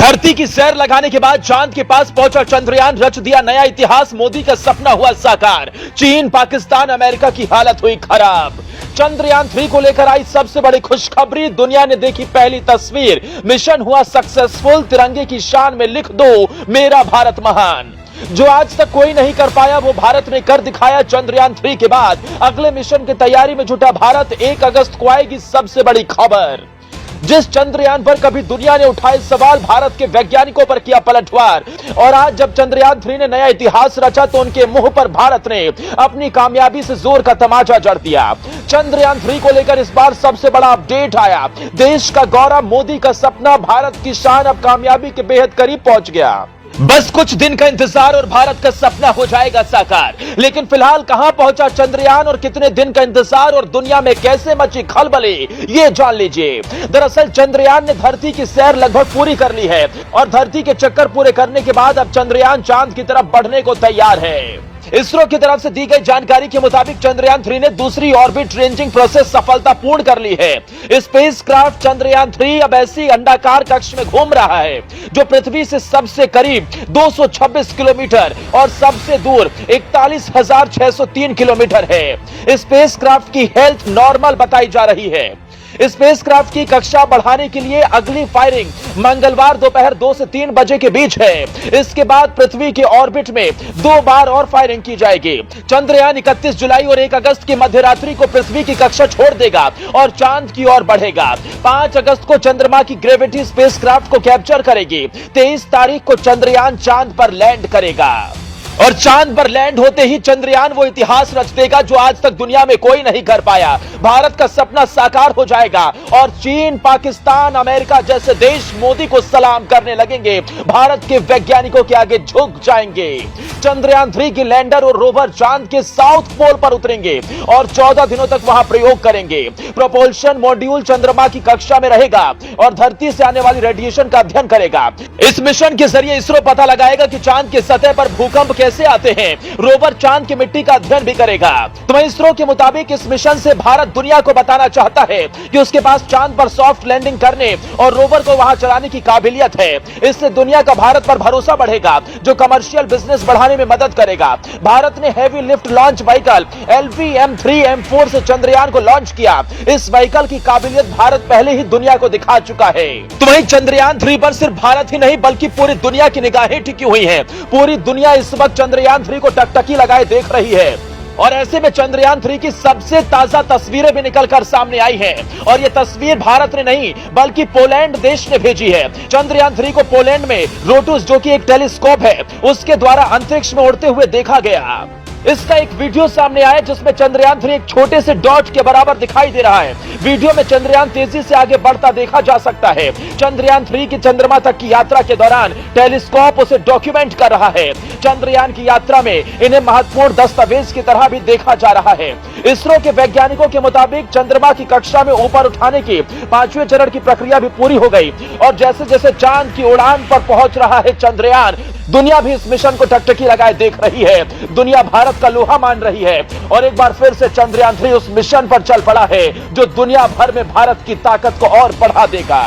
धरती की सैर लगाने के बाद चांद के पास पहुंचा चंद्रयान, रच दिया नया इतिहास, मोदी का सपना हुआ साकार। चीन, पाकिस्तान, अमेरिका की हालत हुई खराब। चंद्रयान 3 को लेकर आई सबसे बड़ी खुशखबरी, दुनिया ने देखी पहली तस्वीर, मिशन हुआ सक्सेसफुल। तिरंगे की शान में लिख दो मेरा भारत महान। जो आज तक कोई नहीं कर पाया वो भारत ने कर दिखाया। चंद्रयान 3 के बाद अगले मिशन की तैयारी में जुटा भारत। 1 अगस्त को आएगी सबसे बड़ी खबर। जिस चंद्रयान पर कभी दुनिया ने उठाए सवाल, भारत के वैज्ञानिकों पर किया पलटवार, और आज जब चंद्रयान 3 ने नया इतिहास रचा तो उनके मुंह पर भारत ने अपनी कामयाबी से जोर का तमाचा जड़ दिया। चंद्रयान 3 को लेकर इस बार सबसे बड़ा अपडेट आया। देश का गौरव, मोदी का सपना, भारत की शान अब कामयाबी के बेहद करीब पहुंच गया। बस कुछ दिन का इंतजार और भारत का सपना हो जाएगा साकार। लेकिन फिलहाल कहां पहुंचा चंद्रयान और कितने दिन का इंतजार और दुनिया में कैसे मची खलबली, ये जान लीजिए। दरअसल चंद्रयान ने धरती की सैर लगभग पूरी कर ली है और धरती के चक्कर पूरे करने के बाद अब चंद्रयान चांद की तरफ बढ़ने को तैयार है। इसरो की तरफ से दी गई जानकारी के मुताबिक चंद्रयान 3 ने दूसरी ऑर्बिट रेंजिंग प्रोसेस सफलतापूर्ण कर ली है। स्पेसक्राफ्ट चंद्रयान 3 अब ऐसी अंडाकार कक्ष में घूम रहा है जो पृथ्वी से सबसे करीब 226 किलोमीटर और सबसे दूर 41,603 किलोमीटर है। स्पेसक्राफ्ट की हेल्थ नॉर्मल बताई जा रही है। स्पेसक्राफ्ट की कक्षा बढ़ाने के लिए अगली फायरिंग मंगलवार दोपहर 2 से 3 बजे के बीच है। इसके बाद पृथ्वी के ऑर्बिट में 2 बार और फायरिंग की जाएगी। चंद्रयान 31 जुलाई और 1 अगस्त की मध्यरात्रि को पृथ्वी की कक्षा छोड़ देगा और चांद की ओर बढ़ेगा। 5 अगस्त को चंद्रमा की ग्रेविटी स्पेसक्राफ्ट को कैप्चर करेगी। 23 तारीख को चंद्रयान चांद पर लैंड करेगा और चांद पर लैंड होते ही चंद्रयान वो इतिहास रच देगा जो आज तक दुनिया में कोई नहीं कर पाया। भारत का सपना साकार हो जाएगा और चीन, पाकिस्तान, अमेरिका जैसे देश मोदी को सलाम करने लगेंगे, भारत के वैज्ञानिकों के आगे झुक जाएंगे। चंद्रयान 3 की लैंडर और रोवर चांद के साउथ पोल पर उतरेंगे और 14 दिनों तक वहां प्रयोग करेंगे। प्रोपल्शन मॉड्यूल चंद्रमा की कक्षा में रहेगा और धरती से आने वाली रेडिएशन का अध्ययन करेगा। इस मिशन के जरिए इसरो पता लगाएगा कि चांद की सतह पर भूकंप कैसे आते हैं। रोवर चांद की मिट्टी का अध्ययन भी करेगा। तो इसरो के मुताबिक इस मिशन से भारत दुनिया को बताना चाहता है कि उसके पास चांद पर सॉफ्ट लैंडिंग करने और रोवर को वहां चलाने की काबिलियत है। इससे दुनिया का भारत पर भरोसा बढ़ेगा जो कमर्शियल बिजनेस बढ़ाने में मदद करेगा। भारत ने heavy lift launch vehicle LVM-3M4 से चंद्रयान को लॉन्च किया। इस व्हीकल की काबिलियत भारत पहले ही दुनिया को दिखा चुका है। तो वहीं चंद्रयान 3 पर सिर्फ भारत ही नहीं बल्कि पूरी दुनिया की निगाहें टिकी हुई हैं। पूरी दुनिया इस वक्त चंद्रयान 3 को टकटकी लगाए देख रही है और ऐसे में चंद्रयान 3 की सबसे ताजा तस्वीरें भी निकलकर सामने आई हैं और ये तस्वीर भारत ने नहीं बल्कि पोलैंड देश ने भेजी है। चंद्रयान 3 को पोलैंड में रोटूस, जो कि एक टेलीस्कोप है, उसके द्वारा अंतरिक्ष में उड़ते हुए देखा गया। इसका एक वीडियो सामने आया जिसमें चंद्रयान 3 एक छोटे से डॉट के बराबर दिखाई दे रहा है। वीडियो में चंद्रयान तेजी से आगे बढ़ता देखा जा सकता है। चंद्रयान 3 की चंद्रमा तक की यात्रा के दौरान टेलीस्कोप उसे डॉक्यूमेंट कर रहा है। चंद्रयान की यात्रा में इन्हें महत्वपूर्ण दस्तावेज की तरह भी देखा जा रहा है। इसरो के वैज्ञानिकों के मुताबिक चंद्रमा की कक्षा में ऊपर उठाने की 5वें चरण की प्रक्रिया भी पूरी हो गई और जैसे जैसे चांद की उड़ान पर पहुंच रहा है चंद्रयान, दुनिया भी इस मिशन को टकटकी लगाए देख रही है। दुनिया भारत का लोहा मान रही है और एक बार फिर से चंद्रयान 3 उस मिशन पर चल पड़ा है जो दुनिया भर में भारत की ताकत को और बढ़ा देगा।